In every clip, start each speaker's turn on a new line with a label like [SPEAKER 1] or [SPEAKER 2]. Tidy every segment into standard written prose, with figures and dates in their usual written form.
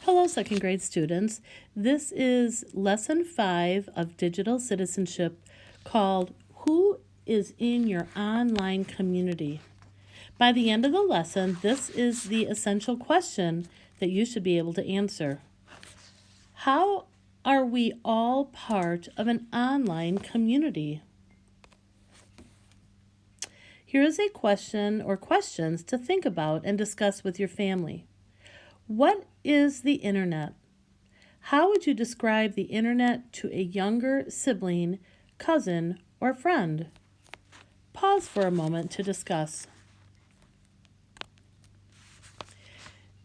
[SPEAKER 1] Hello, second grade students. This is lesson 5 of Digital Citizenship called Who is in Your Online Community? By the end of the lesson, this is the essential question that you should be able to answer. How are we all part of an online community? Here is a question or questions to think about and discuss with your family. What is the internet? How would you describe the internet to a younger sibling, cousin, or friend? Pause for a moment to discuss.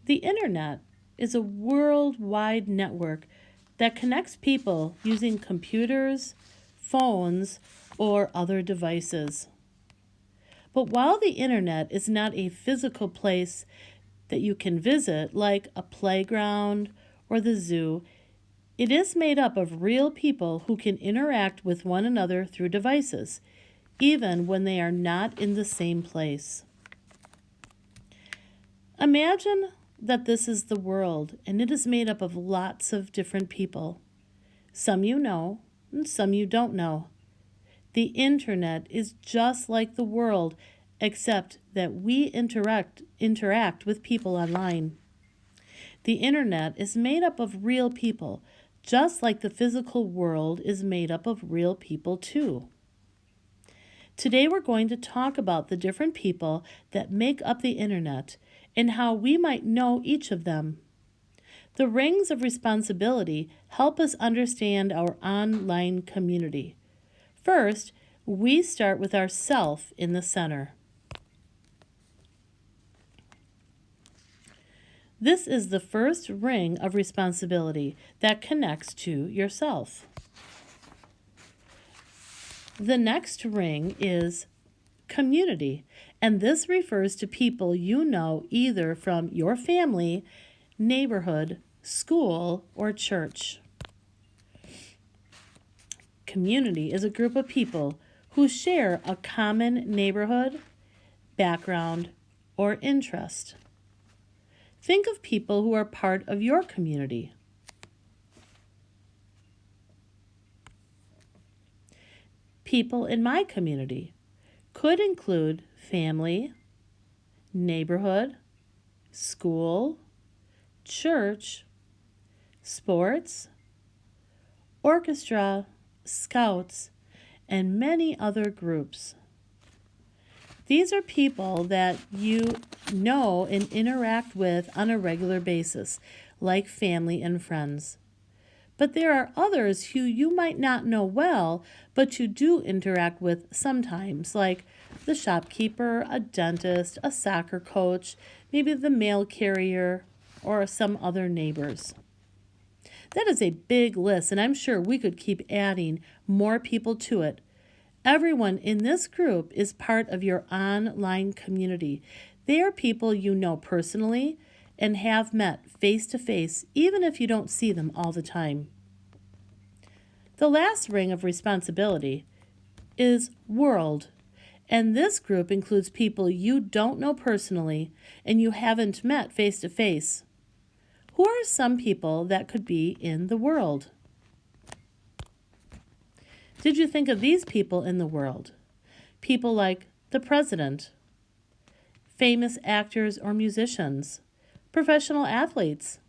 [SPEAKER 1] The internet is a worldwide network that connects people using computers, phones, or other devices. But while the internet is not a physical place that you can visit, like a playground or the zoo, it is made up of real people who can interact with one another through devices, even when they are not in the same place. Imagine that this is the world, and it is made up of lots of different people. Some you know, and some you don't know. The internet is just like the world, except that we interact with people online. The internet is made up of real people, just like the physical world is made up of real people too. Today we're going to talk about the different people that make up the internet and how we might know each of them. The rings of responsibility help us understand our online community. First, we start with ourself in the center. This is the first ring of responsibility that connects to yourself. The next ring is community, and this refers to people you know either from your family, neighborhood, school, or church. Community is a group of people who share a common neighborhood, background, or interest. Think of people who are part of your community. People in my community could include family, neighborhood, school, church, sports, orchestra, scouts, and many other groups. These are people that you know and interact with on a regular basis, like family and friends. But there are others who you might not know well, but you do interact with sometimes, like the shopkeeper, a dentist, a soccer coach, maybe the mail carrier, or some other neighbors. That is a big list, and I'm sure we could keep adding more people to it. Everyone in this group is part of your online community. They are people you know personally and have met face to face, even if you don't see them all the time. The last ring of responsibility is world, and this group includes people you don't know personally and you haven't met face to face. Who are some people that could be in the world? Did you think of these people in the world? People like the president, famous actors or musicians, professional athletes,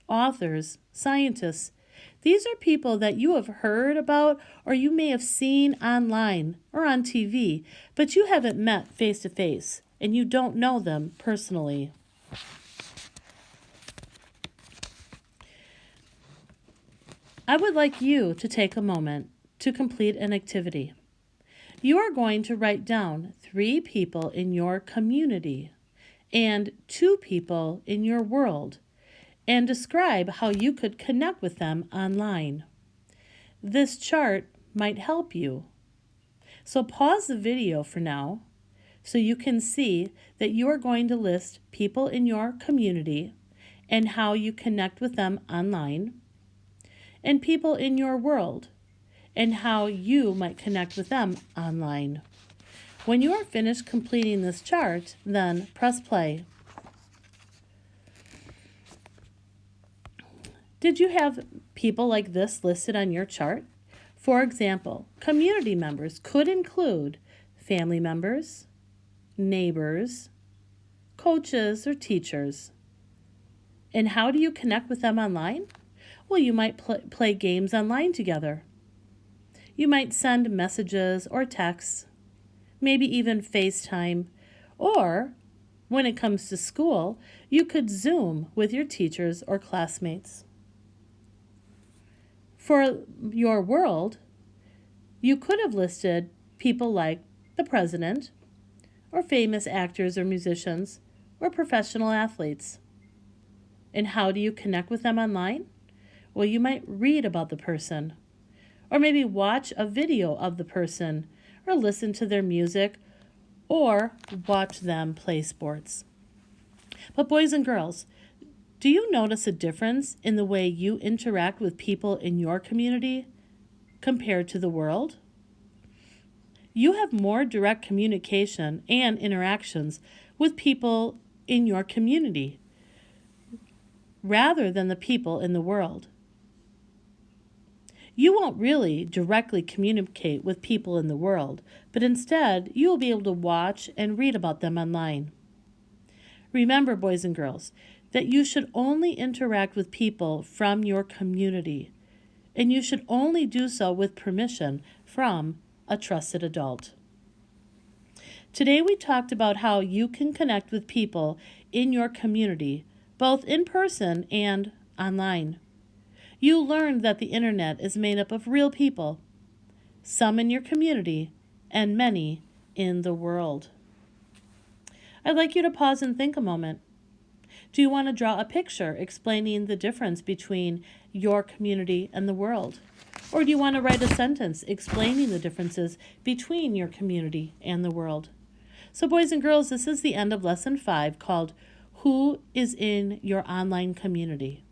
[SPEAKER 1] authors, scientists. These are people that you have heard about or you may have seen online or on TV, but you haven't met face to face and you don't know them personally. I would like you to take a moment to complete an activity. You are going to write down 3 people in your community and 2 people in your world and describe how you could connect with them online. This chart might help you. So pause the video for now so you can see that you are going to list people in your community and how you connect with them online, and people in your world and how you might connect with them online. When you are finished completing this chart, then press play. Did you have people like this listed on your chart? For example, community members could include family members, neighbors, coaches, or teachers. And how do you connect with them online? Well, you might play games online together. You might send messages or texts, maybe even FaceTime, or when it comes to school, you could Zoom with your teachers or classmates. For your world, you could have listed people like the president, or famous actors or musicians, or professional athletes. And how do you connect with them online? Well, you might read about the person, or maybe watch a video of the person, or listen to their music, or watch them play sports. But boys and girls, do you notice a difference in the way you interact with people in your community compared to the world? You have more direct communication and interactions with people in your community rather than the people in the world. You won't really directly communicate with people in the world, but instead you will be able to watch and read about them online. Remember, boys and girls, that you should only interact with people from your community, and you should only do so with permission from a trusted adult. Today we talked about how you can connect with people in your community, both in person and online. You learned that the internet is made up of real people, some in your community and many in the world. I'd like you to pause and think a moment. Do you want to draw a picture explaining the difference between your community and the world? Or do you want to write a sentence explaining the differences between your community and the world? So boys and girls, this is the end of Lesson 5 called Who is in Your Online Community?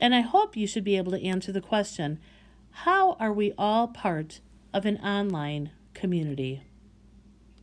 [SPEAKER 1] And I hope you should be able to answer the question, how are we all part of an online community?